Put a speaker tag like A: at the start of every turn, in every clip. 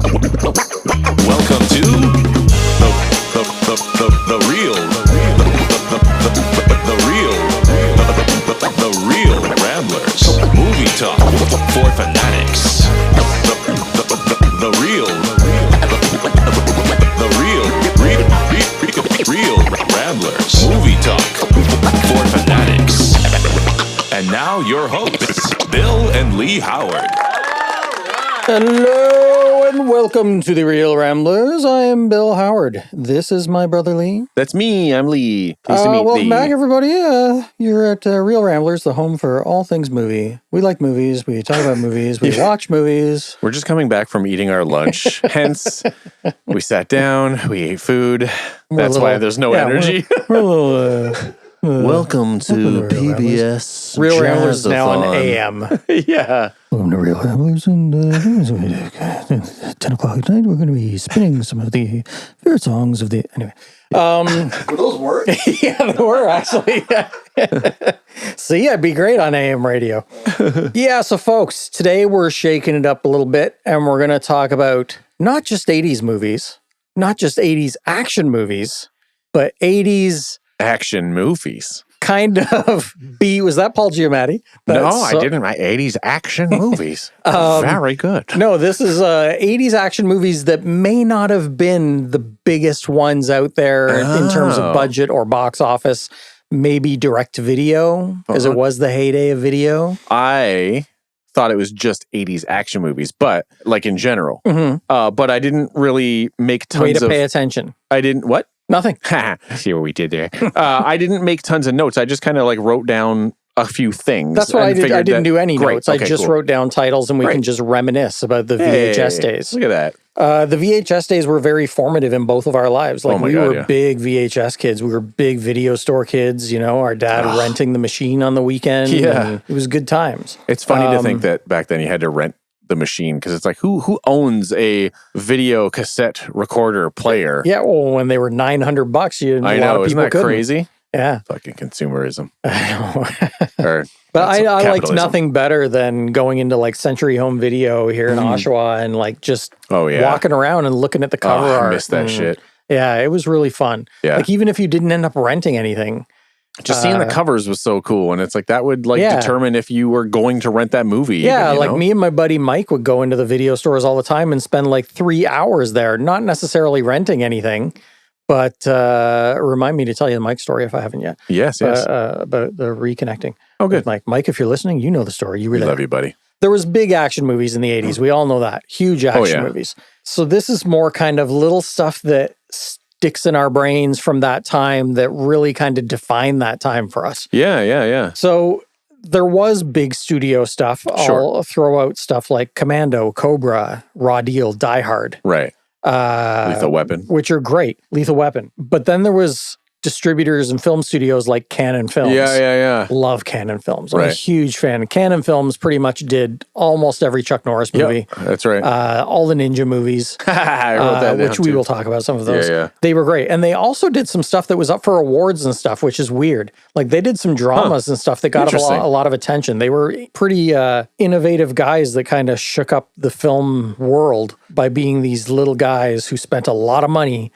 A: Welcome to the real Ramblers movie talk for fanatics. The real Ramblers movie talk for fanatics. And now your hosts, Bill and Lee Howard.
B: Hello and welcome to the Real Ramblers. I am Bill Howard. This is my brother Lee.
C: That's me. I'm Lee. Nice to meet
B: welcome
C: Lee.
B: back, everybody. You're at Real Ramblers, the home for all things movie. We like movies. We talk about movies. We watch movies.
C: We're just coming back from eating our lunch. Hence, we sat down, we ate food. That's why there's no energy.
B: We're a little...
C: Welcome to PBS
B: Real Ramblers is now on
C: Jazz-a-thon.
B: AM.
C: Yeah.
B: Welcome to Real Ramblers, and 10 o'clock at night, we're going to be spinning some of the favorite songs of the... Anyway.
C: Will those work?
B: Yeah, they were, actually. See, I'd be great on AM radio. Yeah, so folks, today we're shaking it up a little bit, and we're going to talk about not just 80s movies, not just 80s action movies, but 80s...
C: action movies.
B: Kind of was that Paul Giamatti?
C: I didn't. My 80s action movies. Very good.
B: No, this is 80s action movies that may not have been the biggest ones out there in terms of budget or box office. Maybe direct to video, as it was the heyday of video.
C: I thought it was just 80s action movies, but like in general.
B: Mm-hmm.
C: But I didn't really make tons
B: Way to pay attention.
C: I didn't, what?
B: Nothing.
C: See what we did there. I didn't make tons of notes. I just kind of like wrote down a few things.
B: That's what I did. I didn't do any notes.
C: Okay,
B: I just wrote down titles, and we can just reminisce about the VHS days.
C: Look at that.
B: The VHS days were very formative in both of our lives. Like we were big VHS kids. We were big video store kids. You know, our dad renting the machine on the weekend.
C: Yeah,
B: and it was good times.
C: It's funny to think that back then you had to rent the machine, because it's like who owns a video cassette recorder player?
B: Yeah, well, when they were $900,
C: I know, isn't that crazy?
B: Yeah,
C: fucking consumerism.
B: I know. But I liked nothing better than going into like Century Home Video here in Oshawa and like just walking around and looking at the cover art.
C: I missed that shit.
B: Yeah, it was really fun. Yeah, like even if you didn't end up renting anything.
C: Just seeing the covers was so cool, and it's like that would like determine if you were going to rent that movie.
B: Yeah,
C: even,
B: like me and my buddy Mike would go into the video stores all the time and spend like 3 hours there, not necessarily renting anything, but remind me to tell you the Mike story if I haven't yet.
C: Yes.
B: About the reconnecting.
C: Oh, good.
B: Mike, if you're listening, you know the story. You really
C: love you, buddy.
B: There was big action movies in the 80s. We all know that. Huge action movies. So this is more kind of little stuff that sticks in our brains from that time that really kind of defined that time for us.
C: Yeah.
B: So there was big studio stuff. I'll throw out stuff like Commando, Cobra, Raw Deal, Die Hard.
C: Right. Lethal Weapon.
B: Which are great. Lethal Weapon. But then there was distributors and film studios like Cannon Films.
C: Yeah.
B: Love Cannon Films. I'm a huge fan. Cannon Films pretty much did almost every Chuck Norris movie.
C: Yep, that's right.
B: All the ninja movies.
C: I wrote that down
B: which we will talk about some of those.
C: Yeah.
B: They were great. And they also did some stuff that was up for awards and stuff, which is weird. Like they did some dramas and stuff that got a lot of attention. They were pretty innovative guys that kind of shook up the film world by being these little guys who spent a lot of money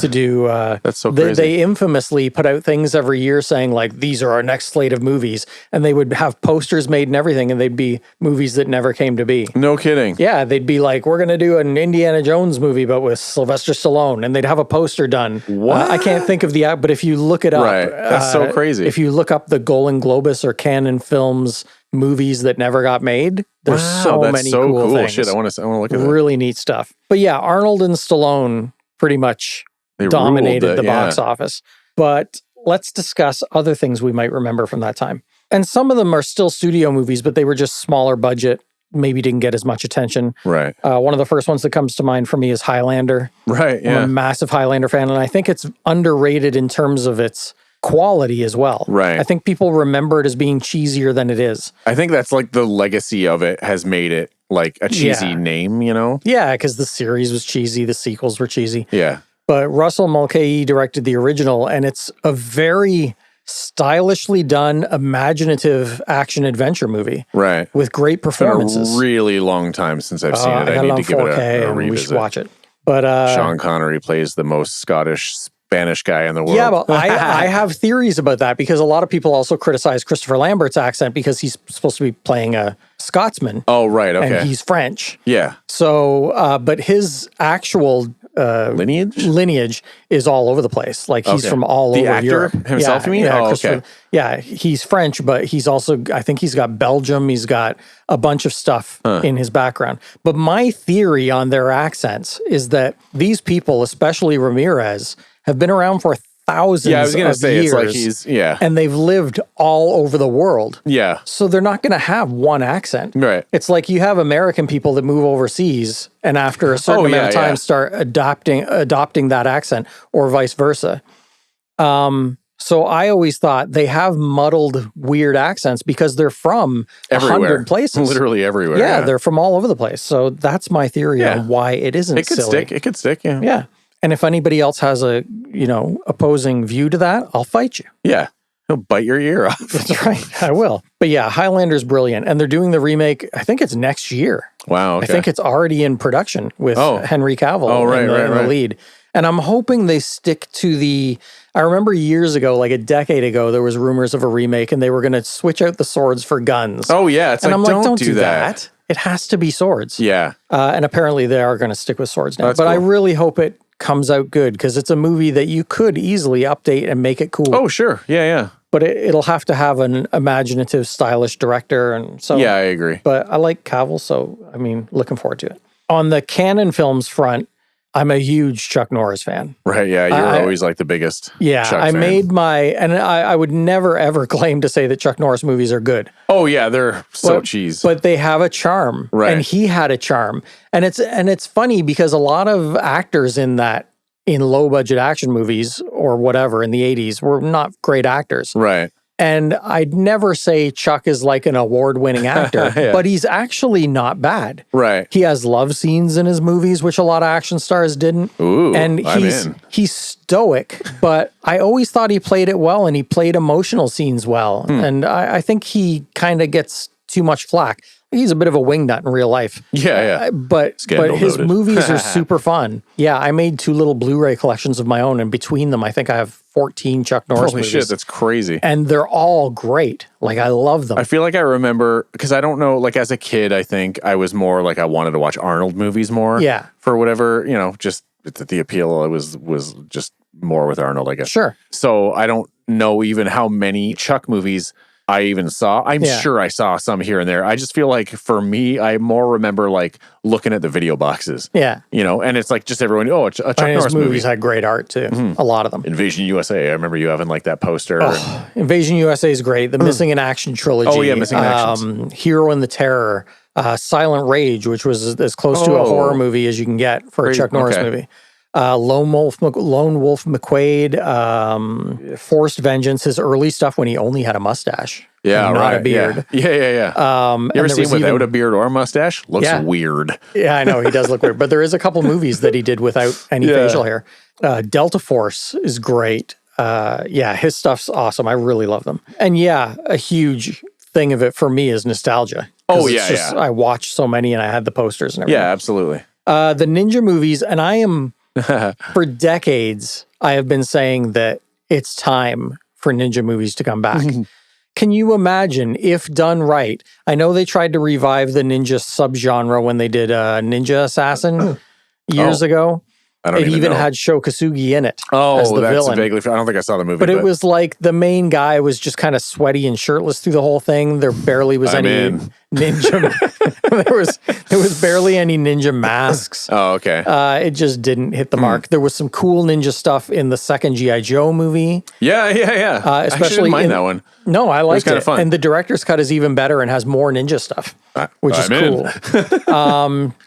B: to do
C: that's so crazy.
B: They infamously put out things every year saying like these are our next slate of movies, and they would have posters made and everything, and they'd be movies that never came to be.
C: No kidding.
B: Yeah, they'd be like, we're gonna do an Indiana Jones movie but with Sylvester Stallone, and they'd have a poster done.
C: What?
B: I can't think of but if you look it up,
C: that's so crazy.
B: If you look up the Golden Globus or Cannon Films movies that never got made, there's so many cool things.
C: Shit, I want to look at that.
B: Really neat stuff. But yeah, Arnold and Stallone pretty much dominated the box office. But let's discuss other things we might remember from that time. And some of them are still studio movies, but they were just smaller budget, maybe didn't get as much attention.
C: Right.
B: One of the first ones that comes to mind for me is Highlander.
C: Right, yeah.
B: I'm a massive Highlander fan, and I think it's underrated in terms of its quality as well.
C: Right.
B: I think people remember it as being cheesier than it is.
C: I think that's like the legacy of it has made it like a cheesy name, you know?
B: Yeah, because the series was cheesy, the sequels were cheesy.
C: Yeah.
B: But Russell Mulcahy directed the original, and it's a very stylishly done, imaginative action adventure movie.
C: Right.
B: With great performances.
C: It's been a really long time since I've seen it. I need to give it a revisit.
B: We should watch it. But
C: Sean Connery plays the most Scottish Spanish guy in the world.
B: Yeah, but I have theories about that because a lot of people also criticize Christopher Lambert's accent because he's supposed to be playing a Scotsman.
C: Oh, right. Okay.
B: And he's French.
C: Yeah.
B: So, but his actual
C: lineage
B: is all over the place. Like he's from all over Europe.
C: The actor himself, you mean?
B: Yeah,
C: okay.
B: Yeah, he's French, but he's also, I think he's got Belgium. He's got a bunch of stuff in his background. But my theory on their accents is that these people, especially Ramirez, have been around for thousands of years.
C: Yeah, I was going to say, it's like he's,
B: and they've lived all over the world.
C: Yeah.
B: So they're not going to have one accent.
C: Right.
B: It's like you have American people that move overseas and after a certain amount of time start adopting that accent or vice versa. So I always thought they have muddled, weird accents because they're from 100 places.
C: Literally everywhere.
B: Yeah, they're from all over the place. So that's my theory on why it isn't
C: It could
B: silly.
C: stick. It could stick, yeah.
B: Yeah. And if anybody else has a, opposing view to that, I'll fight you.
C: Yeah. He'll bite your ear off.
B: That's right. I will. But yeah, Highlander's brilliant. And they're doing the remake, I think it's next year.
C: Wow. Okay.
B: I think it's already in production with Henry Cavill in the lead. And I'm hoping they stick to I remember years ago, like a decade ago, there was rumors of a remake and they were going to switch out the swords for guns.
C: Oh, yeah. It's
B: and
C: like,
B: I'm like, don't do
C: that.
B: that. It has to be swords.
C: Yeah.
B: And apparently they are going to stick with swords now.
C: That's
B: but
C: cool.
B: I really hope it comes out good because it's a movie that you could easily update and make it cool.
C: Oh, sure. Yeah, yeah.
B: But it'll have to have an imaginative, stylish director. And so,
C: yeah, I agree.
B: But I like Cavill, so I mean, looking forward to it. On the Canon Films front, I'm a huge Chuck Norris fan.
C: Right, yeah. You're always like the biggest Chuck fan.
B: Made and I would never ever claim to say that Chuck Norris movies are good.
C: Oh yeah, they're so cheese.
B: But they have a charm.
C: Right.
B: And he had a charm. And it's funny because a lot of actors in low budget action movies or whatever in the 80s were not great actors.
C: Right.
B: And I'd never say Chuck is like an award-winning actor, but he's actually not bad.
C: Right.
B: He has love scenes in his movies, which a lot of action stars didn't.
C: Ooh,
B: and he's stoic, but I always thought he played it well, and he played emotional scenes well. And I think he kind of gets too much flack. He's a bit of a wingnut in real life.
C: Yeah.
B: But his movies are super fun. Yeah, I made 2 little Blu-ray collections of my own, and between them, I think I have 14 Chuck Norris movies.
C: Holy shit, that's crazy.
B: And they're all great. Like, I love them.
C: I feel like I remember, because I don't know, like as a kid, I think I was more like I wanted to watch Arnold movies more.
B: Yeah.
C: For whatever, just the appeal was just more with Arnold, I guess.
B: Sure.
C: So I don't know even how many Chuck movies I even saw. I'm sure I saw some here and there. I just feel like for me, I more remember like looking at the video boxes.
B: Yeah.
C: And it's like just everyone, a Chuck Norris
B: his movies had great art too. Mm-hmm. A lot of them.
C: Invasion USA. I remember you having like that poster.
B: Invasion USA is great. The Missing in Action trilogy.
C: Oh yeah, Missing in Action.
B: Hero and the Terror. Silent Rage, which was as close to a horror movie as you can get for a Chuck Norris movie. Lone Wolf McQuade, Forced Vengeance, his early stuff when he only had a mustache.
C: Yeah,
B: not a beard.
C: Yeah. You ever seen without a beard or a mustache? Looks weird.
B: Yeah, I know. He does look weird. But there is a couple movies that he did without any facial hair. Delta Force is great. His stuff's awesome. I really love them. And a huge thing of it for me is nostalgia.
C: Oh, yeah.
B: I watched so many and I had the posters and everything.
C: Yeah, absolutely.
B: The ninja movies, and I am... For decades, I have been saying that it's time for ninja movies to come back. Can you imagine if done right? I know they tried to revive the ninja subgenre when they did Ninja Assassin years ago. It even had Sho Kosugi in it as the villain.
C: Vaguely. I don't think I saw the movie.
B: But it was like the main guy was just kind of sweaty and shirtless through the whole thing. There barely was any ninja. there was barely any ninja masks.
C: Oh, okay.
B: It just didn't hit the mark. There was some cool ninja stuff in the second G.I. Joe movie.
C: Yeah.
B: Especially
C: I didn't mind that one.
B: No, I liked it.
C: Kind of fun.
B: And the director's cut is even better and has more ninja stuff, which is cool.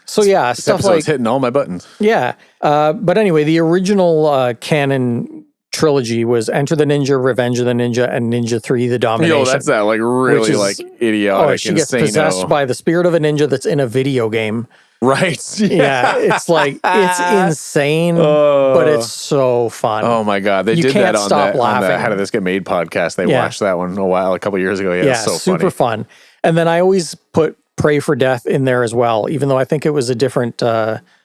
B: Stuff like
D: hitting all my buttons.
B: Yeah. But anyway, the original Canon trilogy was Enter the Ninja, Revenge of the Ninja, and Ninja 3: The Domination.
C: Yo, that's that like really like idiotic.
B: She gets possessed by the spirit of a ninja that's in a video game.
C: Right.
B: Yeah, it's like it's insane, but it's so fun.
C: Oh my god, they did that on the How Did This Get Made podcast. They watched that one a couple years ago. Yeah, it's so
B: super fun. And then I always put Pray for Death in there as well, even though I think it was a different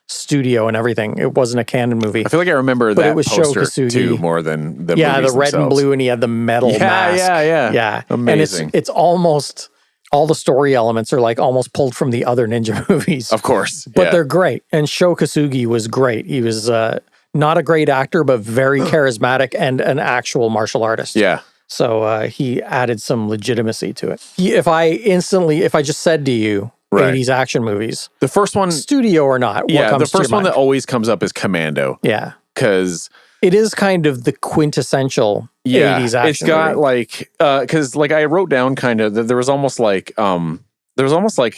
B: studio and everything. It wasn't a Canon movie.
C: I feel like I remember that poster
B: Sho
C: too more than the
B: the red and blue, and he had the metal mask.
C: Yeah. Amazing.
B: And it's almost all the story elements are like almost pulled from the other ninja movies.
C: Of course.
B: But they're great. And Sho Kosugi was great. He was not a great actor, but very charismatic and an actual martial artist.
C: Yeah.
B: So he added some legitimacy to it. If I just said to you, 80s action movies.
C: The first one,
B: studio or not.
C: The first one that always comes up is Commando.
B: Yeah.
C: Because
B: it is kind of the quintessential 80s action
C: it's got
B: movie.
C: like, because like I wrote down kind of, there was almost like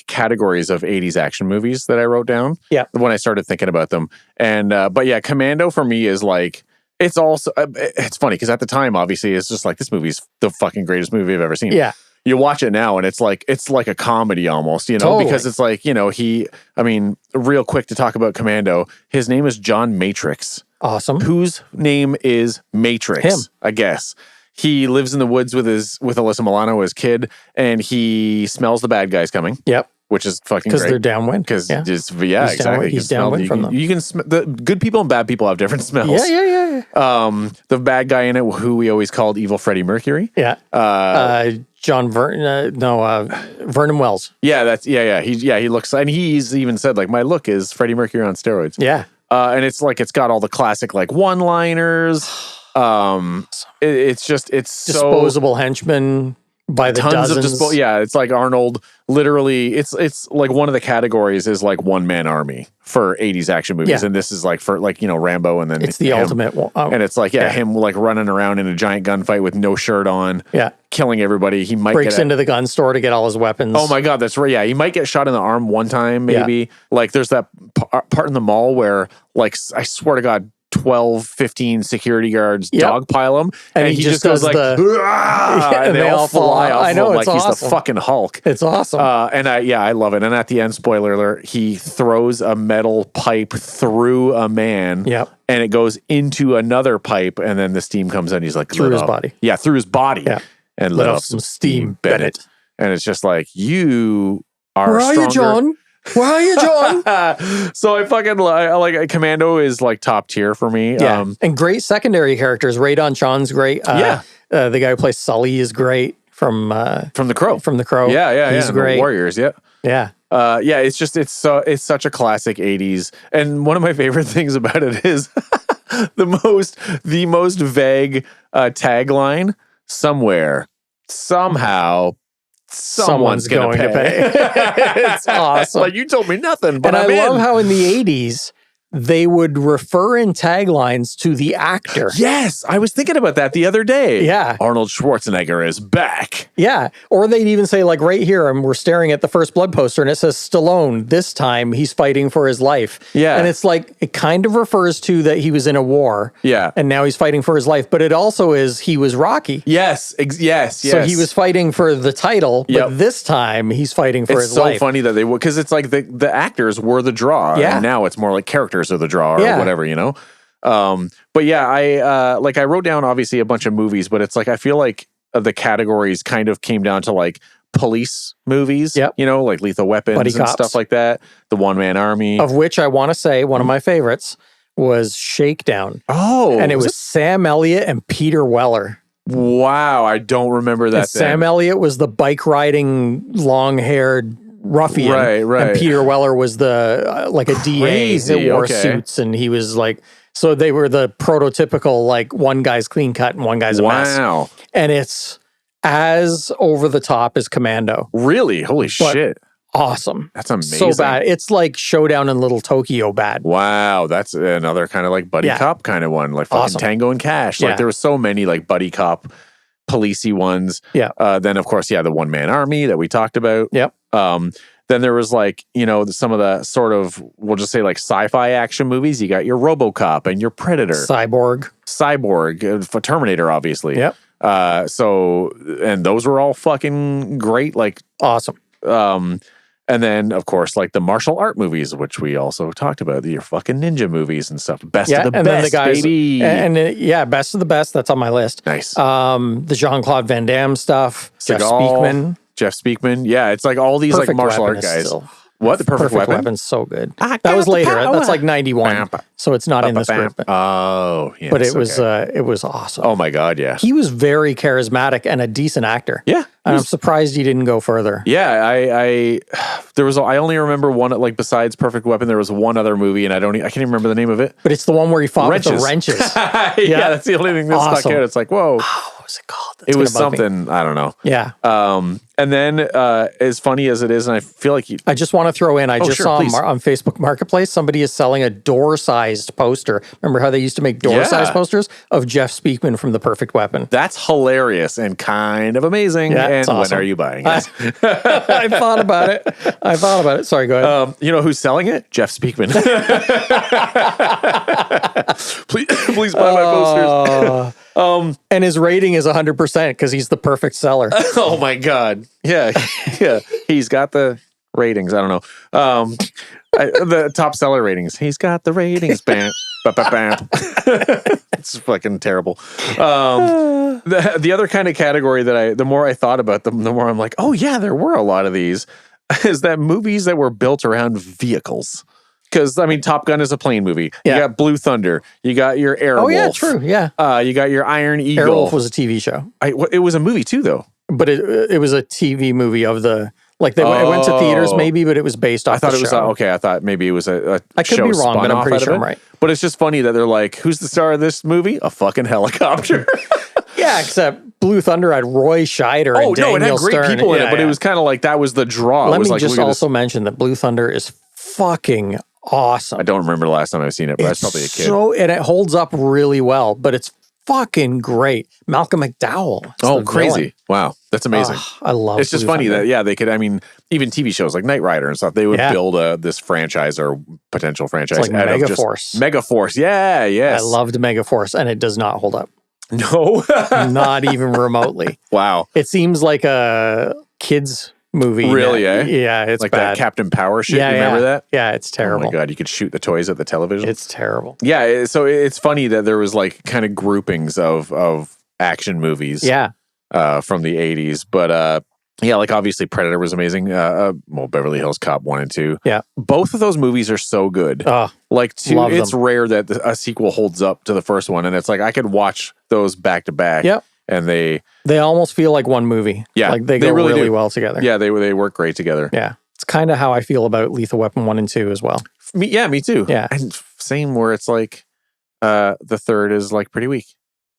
C: categories of 80s action movies that I wrote down.
B: Yeah.
C: When I started thinking about them. And, but yeah, Commando for me is like, it's also, it's funny because at the time, obviously, it's just like, this movie's the fucking greatest movie I've ever seen.
B: Yeah.
C: You watch it now and it's like a comedy almost, because it's like, real quick to talk about Commando, his name is John Matrix.
B: Awesome.
C: Whose name is Matrix,
B: him.
C: I guess. He lives in the woods with Alyssa Milano, his kid, and he smells the bad guys coming.
B: Yep.
C: Which is fucking great.
B: Because they're downwind.
C: Exactly.
B: He's downwind from them.
C: You can the good people and bad people have different smells.
B: Yeah.
C: The bad guy in it, who we always called Evil Freddie Mercury.
B: Yeah. Vernon Wells.
C: Yeah, he looks, and he's even said like, my look is Freddie Mercury on steroids.
B: Yeah.
C: And it's like, it's got all the classic like one-liners. It's
B: disposable henchmen by the
C: tons
B: dozens.
C: of it's like Arnold. Literally, it's like one of the categories is like one man army for 80s action movies, and this is like for like Rambo, and then
B: it's the ultimate one.
C: And it's like him like running around in a giant gunfight with no shirt on, killing everybody. He might
B: breaks into the gun store to get all his weapons.
C: Oh my god, that's right. Yeah, he might get shot in the arm one time, maybe. Yeah. Like there's that part in the mall where like I swear to God, 12, 15 security guards dogpile him, and he just goes like, and they all fly off.
B: I know,
C: him
B: it's
C: like
B: awesome.
C: He's the fucking Hulk.
B: It's awesome.
C: I love it. And at the end, spoiler alert, he throws a metal pipe through a man.
B: Yep.
C: And it goes into another pipe, and then the steam comes in. He's like,
B: through his body.
C: Yeah, through his body.
B: Yeah.
C: And let off some steam, Bennett. And it's just like, you are
B: Where are you, John? Where are you, John?
C: So I fucking like Commando is like top tier for me.
B: Yeah. And great secondary characters. Radon Chon's great. The guy who plays Sully is great from The Crow. From The Crow.
C: Yeah.
B: He's great.
C: The Warriors. Yeah.
B: Yeah.
C: It's such a classic 80s. And one of my favorite things about it is the most vague tagline. Somewhere, somehow, someone's going to pay.
B: It's awesome.
C: Like, you told me nothing, but
B: I love how in the 80s, they would refer in taglines to the actor.
C: Yes, I was thinking about that the other day.
B: Yeah.
C: Arnold Schwarzenegger is back.
B: Yeah. Or they'd even say, like right here, and we're staring at the First Blood poster, and it says Stallone. This time, he's fighting for his life.
C: Yeah.
B: And it's like, it kind of refers to that he was in a war.
C: Yeah.
B: And now he's fighting for his life. But it also is, he was Rocky.
C: Yes. Yes.
B: So he was fighting for the title, but this time, he's fighting for his life.
C: It's so funny that they would, because it's like the actors were the draw.
B: Yeah.
C: And now it's more like characters are the draw or whatever, but yeah, I wrote down obviously a bunch of movies, but it's like I feel like the categories kind of came down to like police movies, like Lethal Weapons
B: Buddy
C: and
B: cops.
C: stuff like that. The One Man Army,
B: of which I want to say one of my favorites was Shakedown.
C: Oh,
B: and it was Sam Elliott and Peter Weller.
C: Wow, I don't remember that.
B: Sam Elliott was the bike riding, long haired ruffian,
C: right.
B: And Peter Weller was the like a DA that wore suits, and he was like, so they were the prototypical like one guy's clean cut and one guy's a mess.
C: Wow,
B: and it's as over the top as Commando.
C: Really? Holy shit!
B: Awesome.
C: That's amazing.
B: So bad. It's like Showdown in Little Tokyo bad.
C: Wow, that's another kind of like buddy cop kind of one, like fucking Tango and Cash. Like there was so many like buddy cop, policey ones.
B: Yeah.
C: Then of course, the One Man Army that we talked about.
B: Yep.
C: Then there was like, you know, some of the sort of, we'll just say like sci-fi action movies. You got your RoboCop and your Predator.
B: Cyborg,
C: for Terminator, obviously.
B: Yep.
C: And those were all fucking great. Like,
B: awesome.
C: And then, of course, like the martial art movies, which we also talked about, your fucking ninja movies and stuff. Best of the best,
B: then the guys,
C: baby.
B: Best of the best. That's on my list.
C: Nice.
B: The Jean-Claude Van Damme stuff. Jeff Speakman.
C: Yeah, it's like all these
B: Perfect
C: like martial
B: Weapon
C: art
B: is
C: guys.
B: still-
C: What? The Perfect Weapon?
B: Weapon's so good. That was later. That's like 91. So it's not in this group.
C: Oh, yeah.
B: But it was awesome.
C: Oh my God, yeah.
B: He was very charismatic and a decent actor.
C: Yeah.
B: And I'm surprised he didn't go further.
C: Yeah, I only remember one, like besides Perfect Weapon, there was one other movie, and I can't even remember the name of it.
B: But it's the one where he fought with the wrenches.
C: Yeah, that's the only thing that stuck out. It's like, whoa.
B: Oh, what was it called?
C: It was something, I don't know.
B: Yeah.
C: And then, as funny as it is, and I feel like
B: I just want to throw in, I just saw
C: please.
B: on Facebook Marketplace, somebody is selling a door-sized poster. Remember how they used to make door-sized posters of Jeff Speakman from The Perfect Weapon?
C: That's hilarious and kind of amazing.
B: Yeah,
C: and
B: it's awesome.
C: when are you buying it?
B: I thought about it. Sorry, go ahead.
C: You know who's selling it? Jeff Speakman. please buy my posters.
B: And his rating is 100% because he's the perfect seller.
C: Oh my God. Yeah. He's got the ratings. I don't know. The top seller ratings. He's got the ratings. Bam. Bam. It's fucking terrible. The other kind of category that the more I thought about them, the more I'm like, oh yeah, there were a lot of these, is that movies that were built around vehicles. Because, I mean, Top Gun is a plane movie. Yeah. You got Blue Thunder. You got your Airwolf.
B: Oh, yeah, true. Yeah.
C: You got your Iron Eagle.
B: Airwolf was a TV show.
C: It was a movie too, though.
B: But it was a TV movie of the, like, it went to theaters maybe, but it was based off the show.
C: I thought maybe it was a
B: I could
C: show
B: be wrong, but I'm pretty sure I'm right.
C: But it's just funny that they're like, who's the star of this movie? A fucking helicopter.
B: Yeah, except Blue Thunder had Roy Scheider and Daniel
C: it had great
B: Stern.
C: people in it, but it was kind of like that was the draw.
B: Let me just also mention that Blue Thunder is fucking awesome.
C: I don't remember the last time I've seen it, but I was probably a kid.
B: And it holds up really well, but it's fucking great. Malcolm McDowell.
C: Oh, crazy. Villain. Wow. That's amazing.
B: I love it.
C: It's just funny that, they could, I mean, even TV shows like Knight Rider and stuff, they would build this franchise or potential franchise.
B: It's like Megaforce.
C: Megaforce. Yeah, yes.
B: I loved Megaforce, and it does not hold up.
C: No.
B: Not even remotely.
C: Wow.
B: It seems like a kid's movie.
C: Really, eh?
B: Yeah, it's
C: like
B: bad.
C: That Captain Power shit. You remember that?
B: Yeah, it's terrible.
C: Oh my God, you could shoot the toys at the television.
B: It's terrible.
C: Yeah, so it's funny that there was like kind of groupings of action movies.
B: Yeah.
C: From the 80s. But like obviously Predator was amazing. Beverly Hills Cop 1 and 2.
B: Yeah.
C: Both of those movies are so good. Like it's rare that a sequel holds up to the first one. And it's like I could watch those back to back.
B: Yep.
C: And they
B: almost feel like one movie.
C: Yeah.
B: Like they go really well together.
C: Yeah, they work great together.
B: Yeah. It's kind of how I feel about Lethal Weapon 1 and 2 as well.
C: Me too.
B: Yeah.
C: And same where it's like the third is like pretty weak.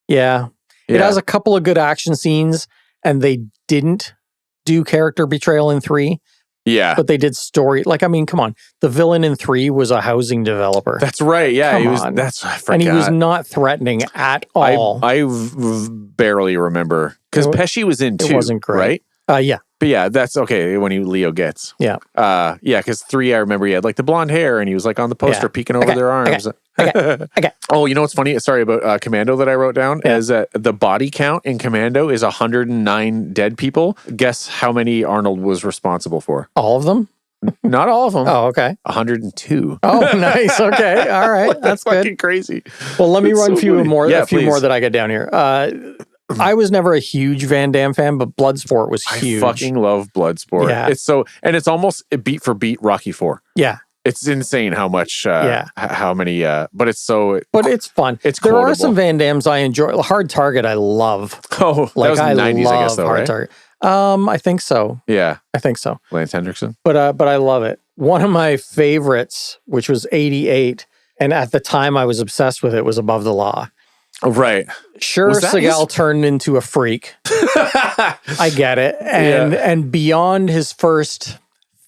B: Yeah. It has a couple of good action scenes, and they didn't do character betrayal in 3.
C: Yeah.
B: But they did story. Like, I mean, come on. The villain in 3 was a housing developer.
C: That's right. Yeah.
B: Come
C: he was.
B: on.
C: I forgot.
B: And he was not threatening at all.
C: I barely remember because Pesci was in 2.
B: It wasn't great.
C: Right?
B: Yeah.
C: But yeah, that's okay when Leo gets.
B: Yeah.
C: Because 3, I remember he had like the blonde hair and he was like on the poster peeking over their arms.
B: Okay.
C: Oh, you know what's funny? Sorry about Commando that I wrote down is that the body count in Commando is 109 dead people. Guess how many Arnold was responsible for?
B: All of them?
C: Not all of them.
B: Oh, okay.
C: 102.
B: Oh, nice. Okay. All right. That's
C: fucking
B: good.
C: Crazy.
B: Well, let me run a few more that I got down here. I was never a huge Van Damme fan, but Bloodsport was huge.
C: I fucking love Bloodsport.
B: Yeah.
C: It's so, and it's almost beat for beat Rocky 4.
B: Yeah.
C: It's insane how much, how many, but it's so.
B: But it's fun.
C: It's
B: There
C: quotable.
B: are some Van Dammes I enjoy. Hard Target, I love.
C: Oh, that was the 90s, I guess, though,
B: Hard
C: right?
B: Target. I think so.
C: Yeah.
B: I think so.
C: Lance Hendrickson.
B: But I love it. One of my favorites, which was 88, and at the time I was obsessed with it, was Above the Law.
C: Oh, right.
B: Sure, Seagal turned into a freak. I get it. And beyond his first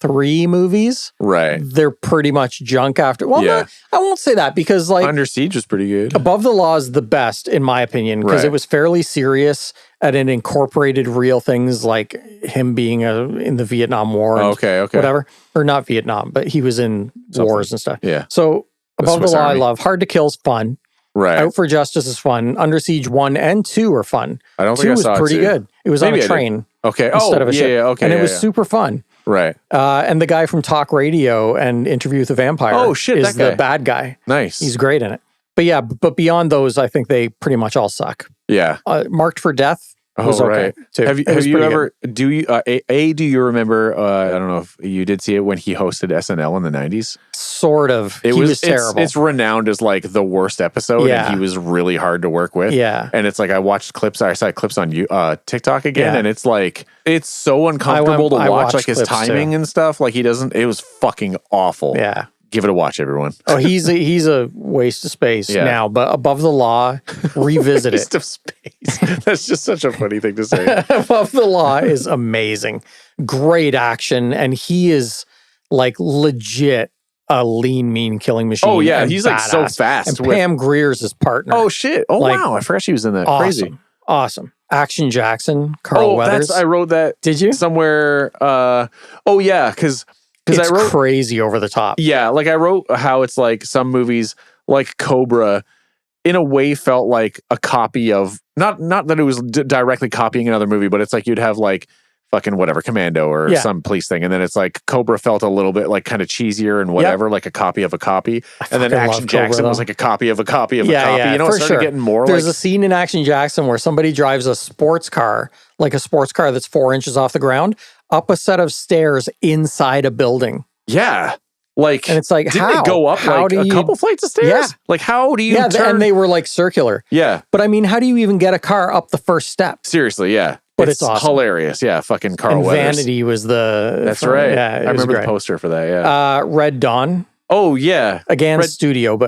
B: 3 movies,
C: Right.
B: they're pretty much junk after. Well,
C: Yeah.
B: I won't say that because like
C: Under Siege was pretty good.
B: Above the Law is the best in my opinion because
C: Right.
B: it was fairly serious and it incorporated real things like him being in the Vietnam War. And
C: Okay.
B: whatever, or not Vietnam, but he was in wars and stuff.
C: Yeah.
B: So Above the
C: Swiss
B: Law,
C: Army.
B: I love. Hard to Kill's fun.
C: Right.
B: Out for Justice is fun. Under Siege 1 and 2 are fun.
C: I don't
B: 2
C: think I
B: was
C: saw
B: pretty
C: 2.
B: good. It was
C: Maybe I
B: on a
C: did.
B: train
C: Okay.
B: instead of a ship.
C: Yeah. Okay.
B: And it
C: yeah,
B: was
C: yeah.
B: super fun.
C: Right.
B: And the guy from Talk Radio and Interview with the Vampire
C: Oh, shit,
B: is
C: that guy.
B: the bad guy.
C: Nice.
B: He's great in it. But yeah, but beyond those, I think they pretty much all suck.
C: yeah.
B: Marked for Death was okay
C: right.
B: too.
C: Have you
B: It was pretty
C: ever do you remember? I don't know if you did see it when he hosted SNL in the 90s.
B: good. Sort of.
C: It
B: He was
C: it's,
B: terrible.
C: It's renowned as like the worst episode,
B: Yeah.
C: and he was really hard to work with.
B: Yeah.
C: and it's like I watched clips. I saw clips on TikTok again,
B: Yeah.
C: and it's like it's so uncomfortable
B: I
C: to watch,
B: watched
C: like his
B: clips,
C: timing
B: too.
C: and stuff. Like he doesn't. It was fucking awful.
B: Yeah.
C: Give it a watch, everyone.
B: Oh, he's a waste of space
C: Yeah.
B: now. But Above the Law, revisit it.
C: Waste of space. That's just such a funny thing to say.
B: Above the Law is amazing. Great action. And he is like legit a lean, mean killing machine.
C: Oh, yeah,
B: and
C: he's, like, so
B: badass.
C: fast
B: And
C: with-
B: Pam Greer's his partner.
C: Oh shit! Oh
B: Like,
C: wow! I forgot she was in that.
B: awesome.
C: Crazy.
B: Awesome. Action Jackson, Carl Weathers.
C: I wrote that.
B: Did you?
C: Somewhere? Oh yeah, because
B: It's
C: I wrote.
B: crazy over the top.
C: Yeah, like I wrote how it's like some movies, like Cobra, in a way felt like a copy of not that it was directly copying another movie, but it's like you'd have like fucking whatever Commando or
B: Yeah.
C: some police thing, and then it's like Cobra felt a little bit like kind of cheesier and whatever, like a copy of a copy, and then
B: fucking love
C: Action Jackson
B: Cobra,
C: was
B: though.
C: like a copy of a copy of a
B: Yeah,
C: copy.
B: yeah,
C: You know,
B: for
C: it started
B: sure.
C: getting more
B: There's
C: like
B: a scene in Action Jackson where somebody drives a sports car, like a sports car that's 4 inches off the ground, up a set of stairs inside a building.
C: yeah. Like,
B: And it's like,
C: didn't
B: how?
C: it go up
B: How
C: like
B: do
C: a
B: you-
C: couple flights of stairs?
B: Yeah.
C: Like, how do you
B: Yeah,
C: turn?
B: and they were like circular.
C: yeah,
B: But I mean, how do you even get a car up the first step?
C: seriously, yeah.
B: But it's awesome.
C: hilarious. Yeah, fucking Carl
B: And
C: Weathers.
B: Vanity was the...
C: That's right.
B: Yeah,
C: I
B: it was
C: remember
B: great.
C: the poster for that. Yeah.
B: Red Dawn,
C: Oh yeah.
B: again,
C: Red-
B: studio,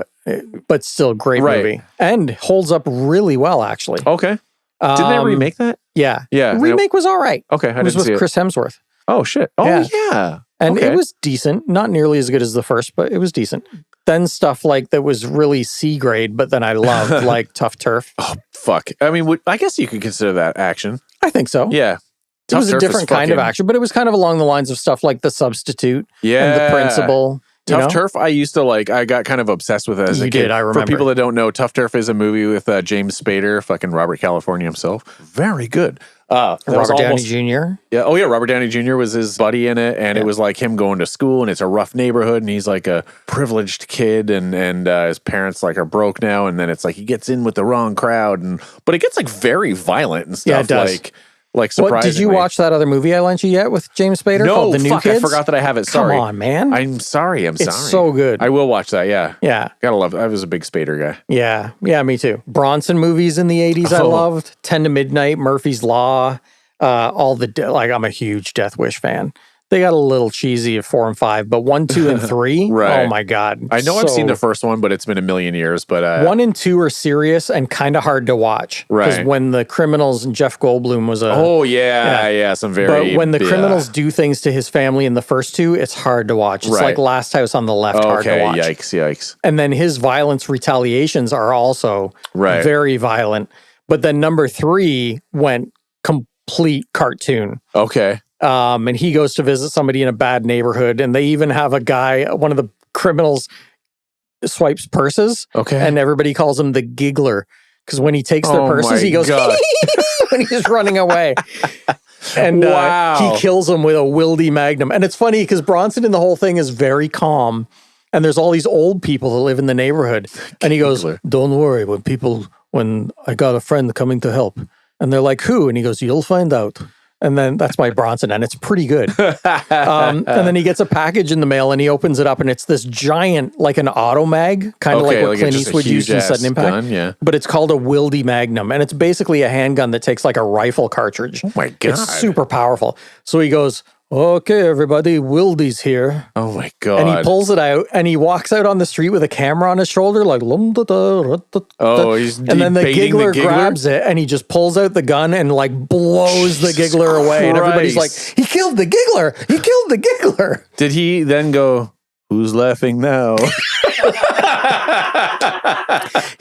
B: but still great
C: Right.
B: movie. And holds up really well, actually.
C: Okay. Didn't they remake that?
B: Yeah.
C: Yeah.
B: The remake was all right.
C: Okay, I
B: It was
C: didn't see
B: with
C: it.
B: Chris Hemsworth.
C: Oh shit. Oh
B: Yeah.
C: yeah.
B: And
C: Okay.
B: it was decent. Not nearly as good as the first, but it was decent. Then stuff like that was really C grade, but then I loved like Tough Turf.
C: Oh fuck. I mean, I guess you could consider that action.
B: I think so.
C: Yeah.
B: It was
C: Tough
B: a
C: Turf is
B: different kind of
C: fucking-
B: action, but it was kind of along the lines of stuff like The Substitute
C: Yeah.
B: and The Principal. you
C: Tough
B: know?
C: Turf, I used to like. I got kind of obsessed with it as a
B: You
C: kid.
B: did, I
C: For
B: remember.
C: people that don't know, Tough Turf is a movie with James Spader, fucking Robert California himself. Very good. That was
B: Robert Downey
C: almost-
B: Jr.
C: Yeah. Oh yeah, Robert Downey Jr. was his buddy in it, and it was like him going to school, and it's a rough neighborhood, and he's like a privileged kid, and his parents like are broke now, and then it's like he gets in with the wrong crowd, but it gets like very violent and stuff.
B: Yeah, it does.
C: Like
B: What,
C: surprisingly.
B: did you watch that other movie I lent you yet with James Spader
C: No,
B: called The New
C: fuck,
B: Kids?
C: I forgot that I have it. Sorry.
B: Come on, man.
C: I'm sorry. I'm sorry.
B: It's so good.
C: I will watch that. Yeah.
B: yeah.
C: Gotta love it. I was a big Spader guy.
B: Yeah. Yeah, me too. Bronson movies in the 80s I
C: Oh.
B: loved. 10 to Midnight, Murphy's Law, all the, like, I'm a huge Death Wish fan. They got a little cheesy at 4 and 5, but 1, 2, and 3,
C: Right.
B: oh my God.
C: I know I've seen
B: So-
C: the first one, but it's been a million years. But
B: 1 and 2 are serious and kind of hard to watch. Because
C: Right.
B: when the criminals, and Jeff Goldblum was a...
C: oh yeah, some very.
B: But when the
C: yeah.
B: criminals do things to his family in the first 2, it's hard to watch. It's
C: Right.
B: like Last House on the Left, hard to
C: Okay,
B: watch.
C: yikes.
B: And then his violence retaliations are also
C: Right.
B: very violent. But then number 3 went complete cartoon.
C: Okay.
B: And he goes to visit somebody in a bad neighborhood, and they even have a guy, one of the criminals swipes purses,
C: Okay.
B: and everybody calls him the giggler. Because when he takes their
C: Oh
B: purses,
C: my
B: he goes
C: God.
B: when he's running away. And
C: Wow.
B: he kills him with a Wildy Magnum. And it's funny because Bronson in the whole thing is very calm. And there's all these old people that live in the neighborhood. And he goes,
C: Giggler.
B: don't worry, when I got a friend coming to help. And they're like, who? And he goes, you'll find out. And then that's my Bronson, and it's pretty good. And then he gets a package in the mail, and he opens it up, and it's this giant, like an automag, kind of like what Clint
C: just a
B: Eastwood used in
C: huge-ass
B: Sudden Impact.
C: gun, yeah.
B: But it's called a Wildy Magnum, and it's basically a handgun that takes like a rifle cartridge.
C: Oh my God.
B: It's super powerful. So he goes, okay, everybody, Wildy's here.
C: Oh my God.
B: And he pulls it out and he walks out on the street with a camera on his shoulder, like,
C: he's
B: and then the
C: baiting
B: giggler grabs it and he just pulls out the gun and like blows the giggler away. And everybody's like, he killed the giggler. He killed the giggler.
C: Did he then go, who's laughing now?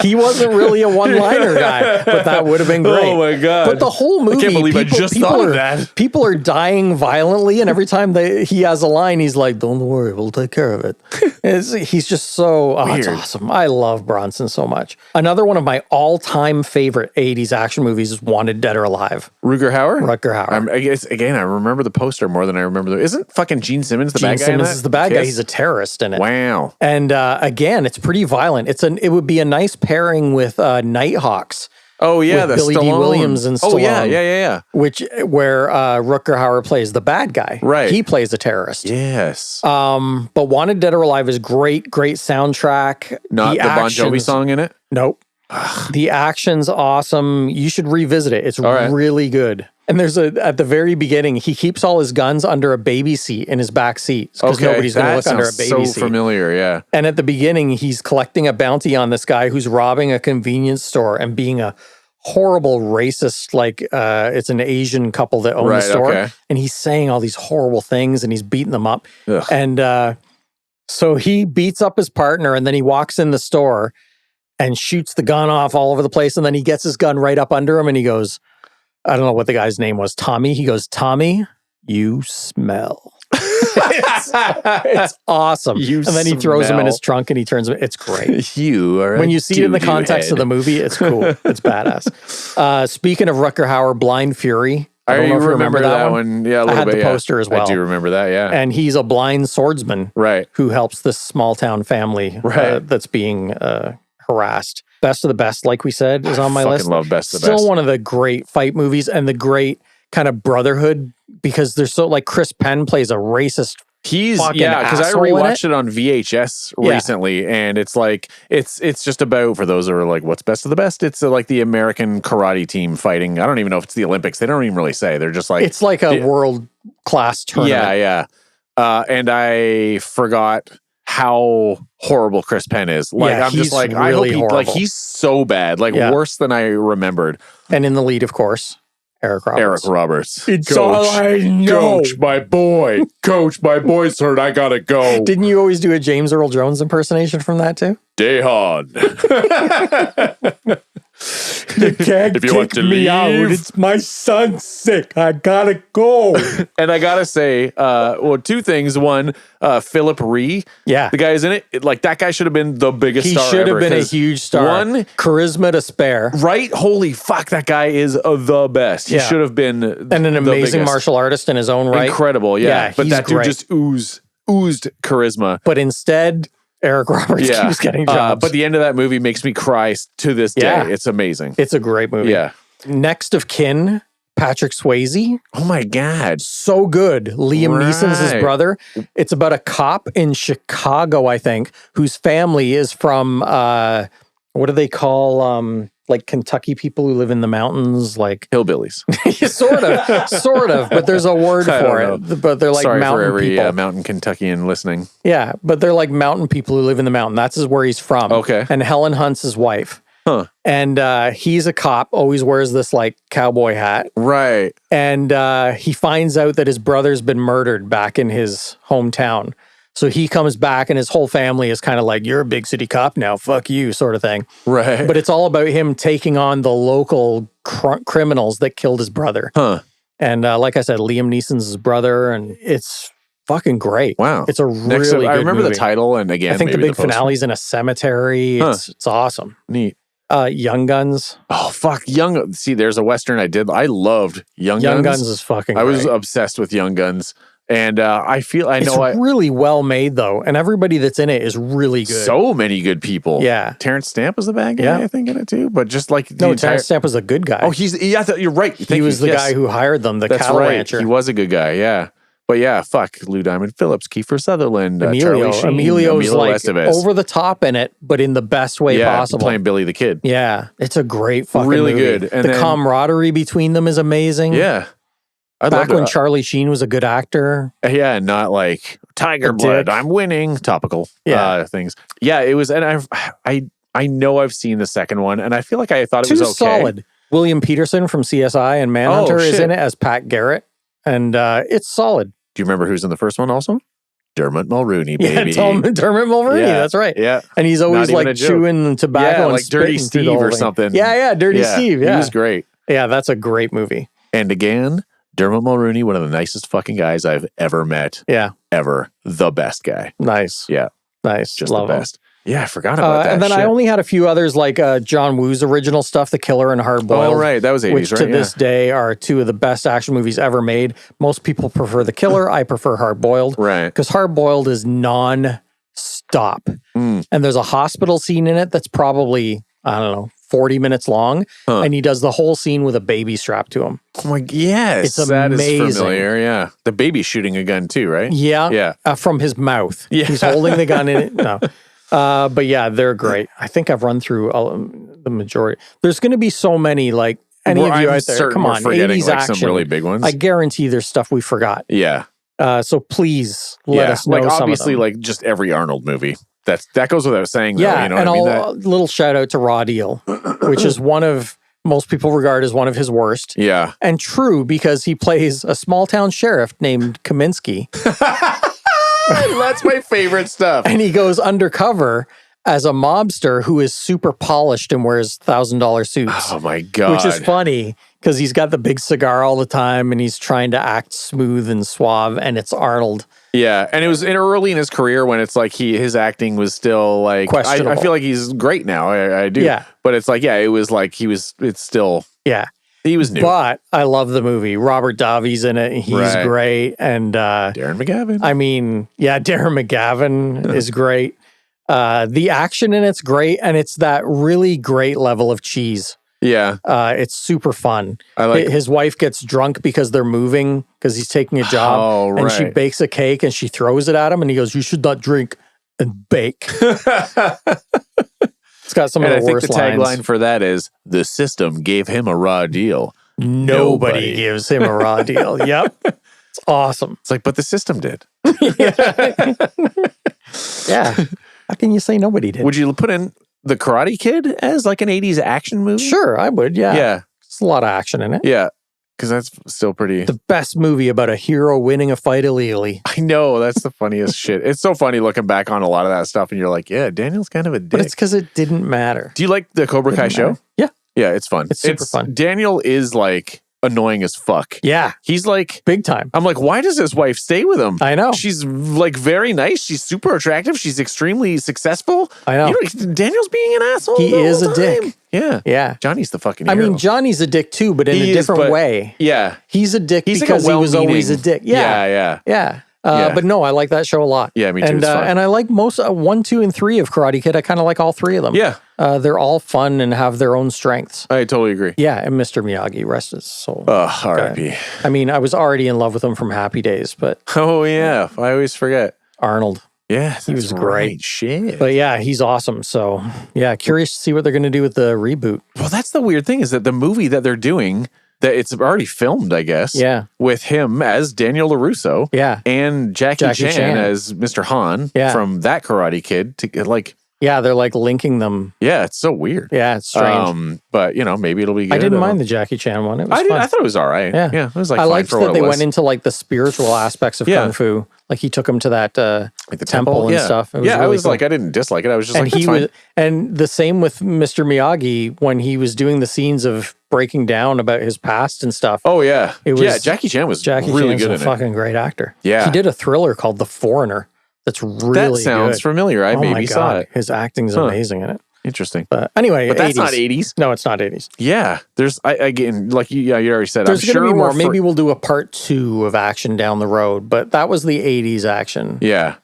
B: He wasn't really a one-liner guy, but that would have been great.
C: Oh my God.
B: But the whole movie,
C: I can't believe I just thought of that.
B: People are dying violently, and every time he has a line, he's like, don't worry, we'll take care of it. He's just so, it's awesome. I love Bronson so much. Another one of my all-time favorite 80s action movies is Wanted Dead or Alive.
C: Rutger Hauer?
B: Rutger Hauer.
C: I guess, again, I remember the poster more than I remember isn't fucking Gene Simmons the bad guy?
B: Gene Simmons is the bad guy. He's a terrorist in it.
C: Wow.
B: And again, it's pretty violent. It would be a nice pairing with Nighthawks.
C: Oh yeah,
B: with Billy D. Williams and Stallone.
C: Oh yeah.
B: Where Rutger Hauer plays the bad guy.
C: Right.
B: He plays a terrorist.
C: Yes.
B: But Wanted Dead or Alive is great soundtrack.
C: Not the Bon Jovi song in it?
B: Nope. The action's awesome. You should revisit it. It's really good. And there's at the very beginning, he keeps all his guns under a baby seat in his back seat because nobody's going to look under a baby seat.
C: So familiar, yeah.
B: And at the beginning, he's collecting a bounty on this guy who's robbing a convenience store and being a horrible racist, like it's an Asian couple that own the store. Okay. And he's saying all these horrible things and he's beating them up. Ugh. And so he beats up his partner and then he walks in the store and shoots the gun off all over the place. And then he gets his gun right up under him and he goes, I don't know what the guy's name was, Tommy. He goes, Tommy, you smell. it's awesome. And then he throws him in his trunk and he turns him. It's great. When you see it in the context of the movie, it's cool. It's badass. Speaking of Rutger Hauer, Blind Fury. I don't know if you remember that one.
C: Yeah, a little bit.
B: I had the poster as well.
C: I do remember that, yeah.
B: And he's a blind swordsman who helps this small town family that's being harassed. Best of the Best, like we said, is on my list.
C: I love Best of the
B: Best.
C: Still
B: one of the great fight movies and the great kind of brotherhood because there's so like Chris Penn plays a racist. Because
C: I rewatched it on VHS recently, and it's like it's just about, for those who are like, what's Best of the Best? It's like the American karate team fighting. I don't even know if it's the Olympics. They don't even really say. They're just like
B: it's like a world class tournament.
C: Yeah. And I forgot how horrible Chris Penn is. Like I'm just like, really I hope he's so bad, worse than I remembered.
B: And in the lead, of course, Eric Roberts.
C: It's all I know. Coach, my boy. Coach, my boy's hurt. I gotta go.
B: Didn't you always do a James Earl Jones impersonation from that too?
C: Dehan.
B: You can't
C: if you want to leave,
B: out. It's my son's sick. I gotta go.
C: And I gotta say, two things. One, Philip Ree.
B: Yeah.
C: The guy is in it. Like, that guy should have been the biggest star ever.
B: He should have been a huge star.
C: One,
B: charisma to spare.
C: Right? Holy fuck, that guy is the best. He should have been
B: and an amazing martial artist in his own right.
C: Incredible, yeah. But that dude just oozed charisma.
B: But instead, Eric Roberts keeps getting jobs.
C: But the end of that movie makes me cry to this day.
B: Yeah.
C: It's amazing.
B: It's a great movie.
C: Yeah.
B: Next of Kin, Patrick Swayze.
C: Oh my God.
B: So good. Liam Neeson's his brother. It's about a cop in Chicago, I think, whose family is from, what do they call, like Kentucky people who live in the mountains, like
C: hillbillies.
B: sort of, but there's a word for it. But they're like mountain people.
C: Sorry for every mountain Kentuckian listening.
B: Yeah, but they're like mountain people who live in the mountain. That's where he's from.
C: Okay.
B: And Helen Hunt's his wife.
C: Huh.
B: And he's a cop, always wears this like cowboy hat.
C: Right.
B: And he finds out that his brother's been murdered back in his hometown. So he comes back and his whole family is kind of like, you're a big city cop now, fuck you, sort of thing.
C: Right.
B: But it's all about him taking on the local criminals that killed his brother.
C: Huh.
B: And like I said, Liam Neeson's his brother, and it's fucking great.
C: Wow.
B: It's a really good
C: I remember
B: movie.
C: the title, and again,
B: I think the big finale's in a cemetery. It's awesome.
C: Neat.
B: Young Guns.
C: Oh, fuck. See, there's a Western I loved Young Guns.
B: Young Guns is fucking great.
C: I was obsessed with Young Guns. And it's
B: really well made, though. And everybody that's in it is really good.
C: So many good people.
B: Yeah.
C: Terrence Stamp was the bad guy, I think, in it too. But just like
B: Terrence Stamp was a good guy.
C: Oh, you're right.
B: He was the guy who hired them, the cattle rancher.
C: He was a good guy, yeah. But yeah, fuck. Lou Diamond Phillips, Kiefer Sutherland, Charlie Sheen,
B: Emilio's like
C: Estevez.
B: over the top in it, but in the best way possible.
C: Playing Billy the Kid.
B: Yeah. It's a great fucking
C: really
B: movie.
C: good. And
B: the camaraderie between them is amazing.
C: Yeah.
B: Back when Charlie Sheen was a good actor.
C: Yeah, not like Tiger Blood, I'm winning, topical things. Yeah, it was, and I know I've seen the second one, and I feel like I thought it was okay.
B: Solid. William Peterson from CSI and Manhunter is in it as Pat Garrett, and it's solid.
C: Do you remember who's in the first one also? Dermot Mulroney, baby.
B: Yeah, Dermot Mulroney, that's right.
C: Yeah.
B: And he's always like chewing tobacco and
C: like Dirty Steve or something.
B: Yeah, Dirty Steve. Yeah.
C: He was great.
B: Yeah, that's a great movie.
C: And again, Dermot Mulroney, one of the nicest fucking guys I've ever met.
B: Yeah.
C: Ever. The best guy.
B: Nice.
C: Yeah.
B: Nice.
C: Just
B: Love
C: the best. Yeah, I forgot about that.
B: And then I only had a few others like John Woo's original stuff, The Killer and Hard Boiled.
C: Oh, right. That was 80s,
B: which
C: right?
B: to this day are two of the best action movies ever made. Most people prefer The Killer. I prefer Hard Boiled.
C: Right.
B: Because Hard Boiled is non-stop. And there's a hospital scene in it that's probably, I don't know, 40 minutes long. And he does the whole scene with a baby strapped to him.
C: Oh my, yes.
B: It's amazing.
C: That is familiar, yeah. The baby's shooting a gun too, right?
B: Yeah.
C: Yeah.
B: From his mouth.
C: Yeah.
B: He's holding the gun in it. No. But yeah, they're great. I think I've run through the majority. There's going to be so many, like any of you out there. Come on, 80s
C: like
B: action.
C: Some really big ones.
B: I guarantee there's stuff we forgot.
C: Yeah.
B: So please let us know.
C: Like
B: some
C: obviously,
B: of them.
C: like just every Arnold movie. That goes without saying. Though,
B: Yeah,
C: you know
B: and
C: what I mean?
B: a little shout out to Raw Deal, which is one of most people regard as one of his worst.
C: Yeah.
B: And true, because he plays a small town sheriff named Kaminsky.
C: That's my favorite stuff.
B: And he goes undercover as a mobster who is super polished and wears $1,000 suits.
C: Oh my God.
B: Which is funny because he's got the big cigar all the time and he's trying to act smooth and suave, and it's Arnold.
C: Yeah, and it was early in his career when it's like his acting was still like
B: questionable.
C: I feel like he's great now. I do.
B: Yeah.
C: But it's like, it was like it's still.
B: Yeah.
C: He was new.
B: But I love the movie. Robert Davi's in it. He's great. And
C: Darren McGavin.
B: I mean, yeah, Darren McGavin is great. The action in it's great, and it's that really great level of cheese.
C: Yeah.
B: It's super fun.
C: I like
B: his wife gets drunk because they're moving because he's taking a job.
C: Oh, right.
B: And she bakes a cake and she throws it at him and he goes, "You should not drink and bake." It's got some of the worst lines.
C: I think the tagline for that is, "The system gave him a raw deal.
B: Nobody gives him a raw deal." Yep. It's awesome.
C: It's like, but the system did.
B: Yeah. How can you say nobody did?
C: Would you put in The Karate Kid as like an 80s action movie?
B: Sure, I would. Yeah.
C: Yeah.
B: There's a lot of action in it.
C: Yeah. Because that's still pretty...
B: The best movie about a hero winning a fight illegally.
C: I know. That's the funniest shit. It's so funny looking back on a lot of that stuff and you're like, yeah, Daniel's kind of a dick.
B: But it's because it didn't matter.
C: Do you like the Cobra Kai show?
B: Yeah.
C: Yeah, it's fun.
B: It's super fun.
C: Daniel is like annoying as fuck.
B: Yeah.
C: He's like...
B: Big time.
C: I'm like, why does his wife stay with him?
B: I know.
C: She's like very nice. She's super attractive. She's extremely successful.
B: I know.
C: Daniel's being an asshole.
B: He is a dick.
C: Yeah.
B: Yeah.
C: Johnny's the fucking
B: I
C: hero.
B: mean, Johnny's a dick too, but in a different way.
C: Yeah.
B: He's a dick
C: He's
B: because
C: like
B: he was always a dick. Yeah.
C: Yeah.
B: Yeah. But no, I like that show a lot.
C: Yeah, me too.
B: And,
C: it's fun.
B: and I like most 1, 2, and 3 of Karate Kid. I kind of like all 3 of them.
C: Yeah.
B: They're all fun and have their own strengths.
C: I totally agree.
B: Yeah, and Mr. Miyagi, rest his soul.
C: R.I.P.
B: I mean, I was already in love with him from Happy Days, but
C: Oh, yeah. I always forget.
B: Arnold.
C: Yeah,
B: he was great.
C: Shit.
B: But yeah, he's awesome. So yeah, curious to see what they're going to do with the reboot.
C: Well, that's the weird thing is that the movie that they're doing, that it's already filmed, I guess.
B: Yeah.
C: With him as Daniel LaRusso.
B: Yeah.
C: And Jackie Chan as Mr. Han from that Karate Kid. To like,
B: yeah, they're like linking them.
C: Yeah, it's so weird.
B: Yeah, it's strange.
C: But you know, maybe it'll be good.
B: I didn't mind the Jackie Chan one. It was fun.
C: I thought it was all right.
B: Yeah,
C: it was like
B: I
C: fine
B: liked
C: for
B: that
C: what
B: they
C: it was.
B: went into like the spiritual aspects of Kung Fu. Like he took him to that
C: like the
B: temple and stuff. It was really
C: I was
B: cool.
C: like, I didn't dislike it. I was just
B: and
C: like, that's fine.
B: And the same with Mr. Miyagi when he was doing the scenes of breaking down about his past and stuff.
C: Oh yeah,
B: it was
C: Jackie Chan was
B: Jackie
C: really
B: Chan's
C: good
B: a
C: in it.
B: fucking great actor.
C: Yeah,
B: he did a thriller called The Foreigner. That's really
C: that sounds
B: good.
C: familiar. I
B: Oh
C: maybe
B: my
C: saw
B: God.
C: it.
B: His acting's amazing in it.
C: Interesting.
B: But anyway,
C: but that's
B: 80s.
C: not 80s.
B: No, it's not 80s.
C: Yeah, there's again, like you already said.
B: There's
C: going
B: to be more. Maybe we'll do a part 2 of action down the road. But that was the 80s action.
C: Yeah.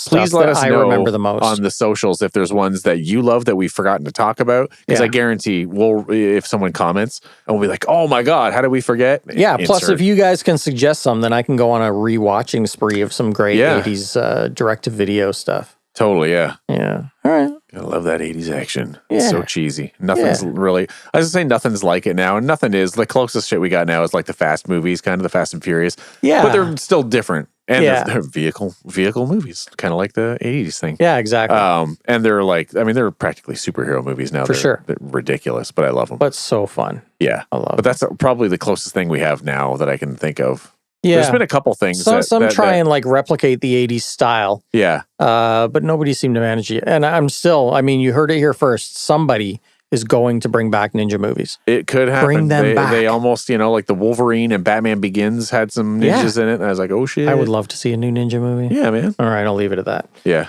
C: Please let us know
B: I remember the most
C: on the socials if there's ones that you love that we've forgotten to talk about. Because I guarantee if someone comments and we'll be like, oh my God, how did we forget?
B: Yeah. Plus, if you guys can suggest some, then I can go on a rewatching spree of some great 80s direct-to-video stuff.
C: Totally, yeah.
B: Yeah. All right.
C: I love that 80s action.
B: Yeah.
C: It's so cheesy. Nothing's really, I was going to say nothing's like it now, and nothing is. The closest shit we got now is like the Fast movies, kind of the Fast and Furious.
B: Yeah.
C: But they're still different. And they're vehicle movies, kind of like the 80s thing.
B: Yeah, exactly.
C: And they're like, I mean, they're practically superhero movies now.
B: For sure.
C: They're ridiculous, but I love them.
B: But so fun.
C: Yeah.
B: I love
C: But that's probably the closest thing we have now that I can think of.
B: Yeah.
C: There's been a couple things.
B: Some try and like replicate the 80s style.
C: Yeah.
B: But nobody seemed to manage it. And you heard it here first. Somebody is going to bring back ninja movies.
C: It could happen.
B: Bring them back.
C: They almost, like the Wolverine and Batman Begins had some ninjas in it. And I was like, oh shit.
B: I would love to see a new ninja movie.
C: Yeah, man.
B: All right, I'll leave it at that.
C: Yeah.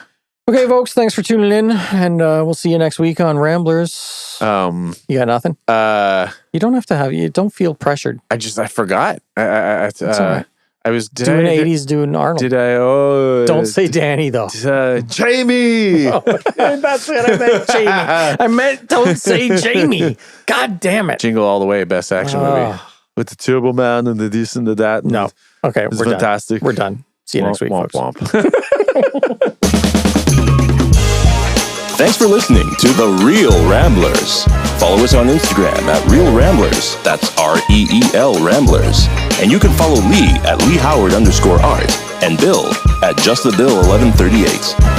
B: Okay, folks, thanks for tuning in. And we'll see you next week on Ramblers. You got nothing? You don't have to you don't feel pressured.
C: I forgot. That's all right. I was
B: doing 80s, doing Arnold.
C: Did I? Oh,
B: don't say Danny though.
C: Jamie.
B: That's what I meant, Jamie. I meant don't say Jamie. God damn it!
C: Jingle All the Way, best action movie with the Turbo Man and the this and the that.
B: No, okay,
C: we're fantastic.
B: We're done. See you next week, folks.
A: Thanks for listening to The Real Ramblers. Follow us on Instagram at Real Ramblers. That's REEL Ramblers. And you can follow Lee at Lee Howard _art and Bill at JustTheBill1138.